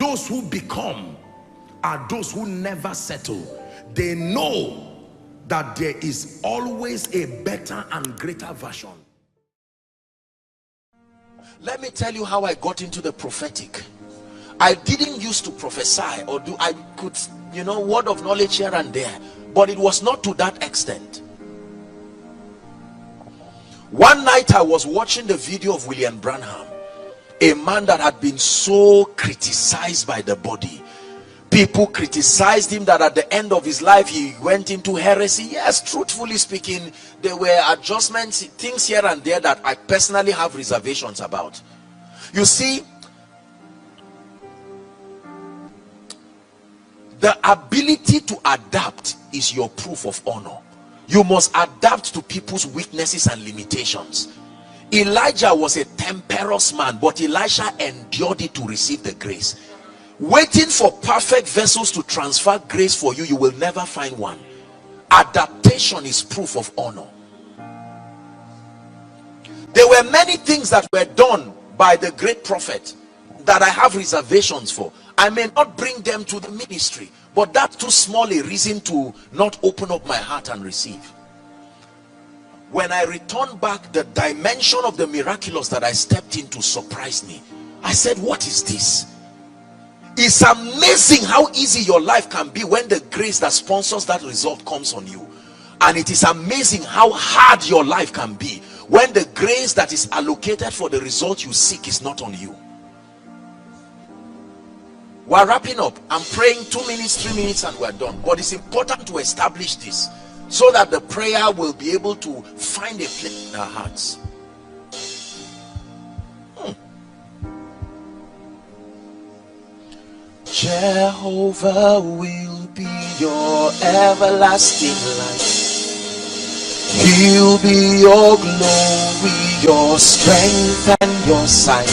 Those who become are those who never settle. They know that there is always a better and greater version. Let me tell you how I got into the prophetic. I didn't used to prophesy or do, I could, you know, word of knowledge here and there, but it was not to that extent. One night I was watching the video of William Branham, a man that had been so criticized by the body. People criticized him that at the end of his life he went into heresy. Yes, truthfully speaking, there were adjustments, things here and there that I personally have reservations about. You see, the ability to adapt is your proof of honor. You must adapt to people's weaknesses and limitations. Elijah was a temperous man, but Elisha endured it to receive the grace. Waiting for perfect vessels to transfer grace for you, you will never find one. Adaptation is proof of honor. There were many things that were done by the great prophet that I have reservations for. I may not bring them to the ministry, but that's too small a reason to not open up my heart and receive. When I returned back, the dimension of the miraculous that I stepped into surprised me. I said, what is this? It's amazing how easy your life can be when the grace that sponsors that result comes on you. And it is amazing how hard your life can be when the grace that is allocated for the result you seek is not on you. We're wrapping up. I'm praying 2 minutes, 3 minutes, and we're done. But it's important to establish this so that the prayer will be able to find a place in our hearts. Jehovah will be your everlasting light. He'll be your glory, your strength, and your sight.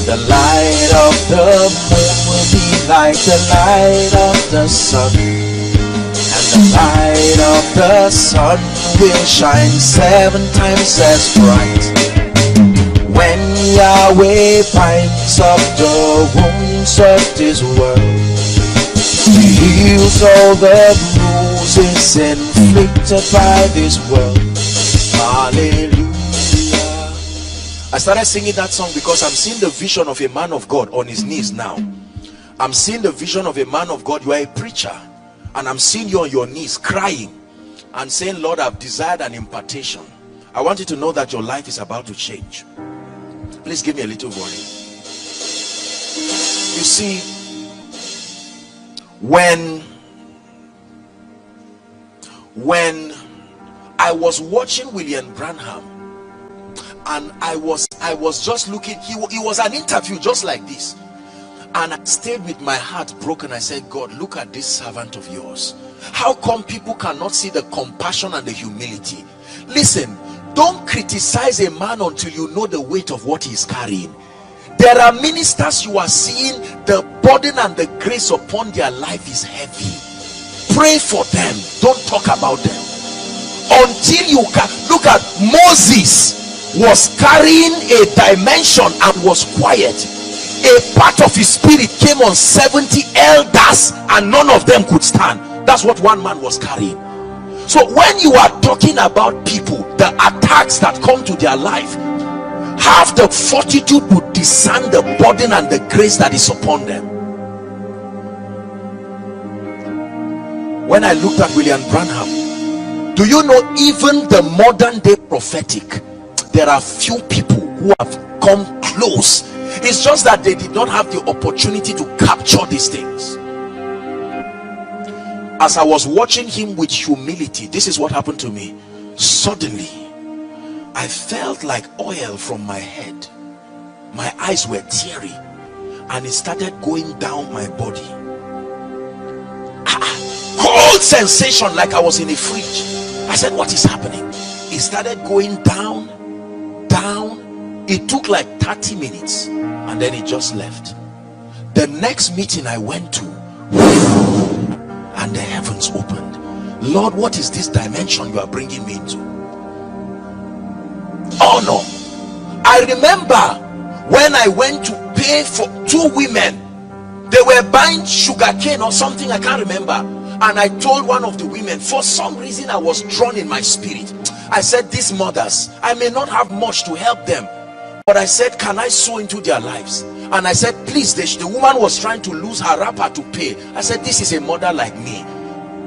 The light of the moon will be like the light of the sun, and the light of the sun will shine 7 times as bright. When Yahweh binds up the wounds of this world, He heals all the bruises inflicted by this world. Hallelujah. I started singing that song because I'm seeing the vision of a man of God on his knees now. I'm seeing the vision of a man of God. You are a preacher, and I'm seeing you on your knees crying and saying, Lord, I've desired an impartation. I want you to know that your life is about to change. Please give me a little volume. You see, when I was watching William Branham, and I was just looking, he was an interview just like this, and I stayed with my heart broken. I said, God, look at this servant of yours. How come people cannot see the compassion and the humility? Listen, don't criticize a man until you know the weight of what he is carrying. There are ministers you are seeing, the burden and the grace upon their life is heavy. Pray for them, don't talk about them until you can. Look at Moses, was carrying a dimension and was quiet. A part of his spirit came on 70 elders and none of them could stand. That's what one man was carrying. So when you are talking about people, the attacks that come to their life, have the fortitude to discern the burden and the grace that is upon them. When I looked at William Branham, do you know, even the modern day prophetic, there are few people who have come close. It's just that they did not have the opportunity to capture these things. As I was watching him with humility, this is what happened to me. Suddenly I felt like oil from my head. My eyes were teary and it started going down my body. Cold sensation, like I was in a fridge. I said, what is happening? It started going down. It took like 30 minutes and then it just left. The next meeting I went to, and the heavens opened. Lord, what is this dimension you are bringing me into? Oh no. I remember when I went to pay for 2 women They were buying sugar cane or something, I can't remember. And I told one of the women, for some reason I was drawn in my spirit. I said, these mothers, I may not have much to help them, but I said, can I sow into their lives? And I said, please, the woman was trying to lose her wrapper to pay. I said, this is a mother like me,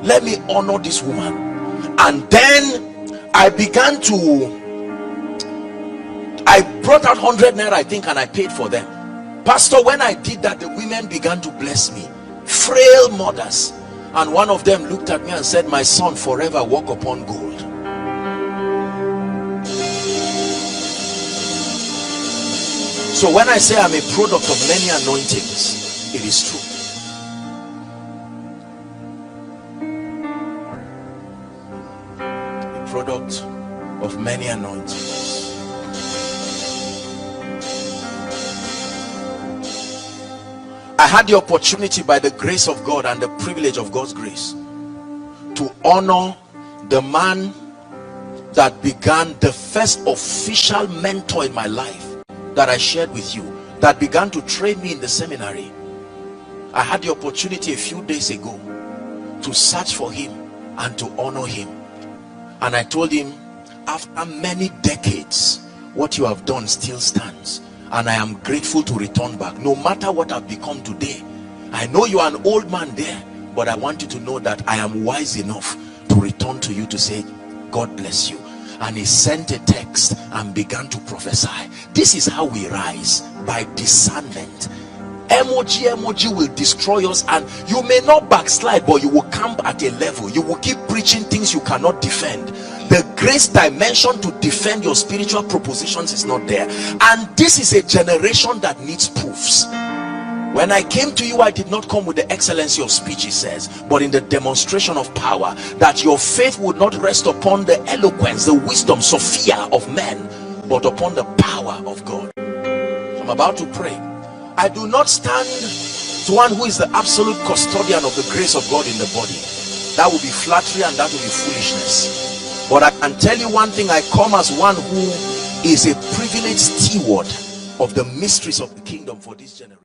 let me honor this woman. And then I began to, I brought out 100 naira, I think, and I paid for them. Pastor, when I did that, the women began to bless me, frail mothers. And one of them looked at me and said, my son, forever walk upon gold. So when I say I'm a product of many anointings, it is true. A product of many anointings. I had the opportunity, by the grace of God and the privilege of God's grace, to honor the man that began the first official mentor in my life that I shared with you, that began to train me in the seminary. I had the opportunity a few days ago to search for him and to honor him. And I told him, after many decades, what you have done still stands. And I am grateful to return back. No matter what I've become today, I know you are an old man there, but I want you to know that I am wise enough to return to you to say, God bless you. And he sent a text and began to prophesy. This is how we rise, by discernment. Emoji will destroy us, and you may not backslide, but you will camp at a level. You will keep preaching things you cannot defend. The grace dimension to defend your spiritual propositions is not there. And this is a generation that needs proofs. When I came to you, I did not come with the excellency of speech, he says, but in the demonstration of power, that your faith would not rest upon the eloquence, the wisdom, Sophia of men, but upon the power of God. So I'm about to pray. I do not stand to one who is the absolute custodian of the grace of God in the body. That would be flattery and that would be foolishness. But I can tell you one thing, I come as one who is a privileged steward of the mysteries of the kingdom for this generation.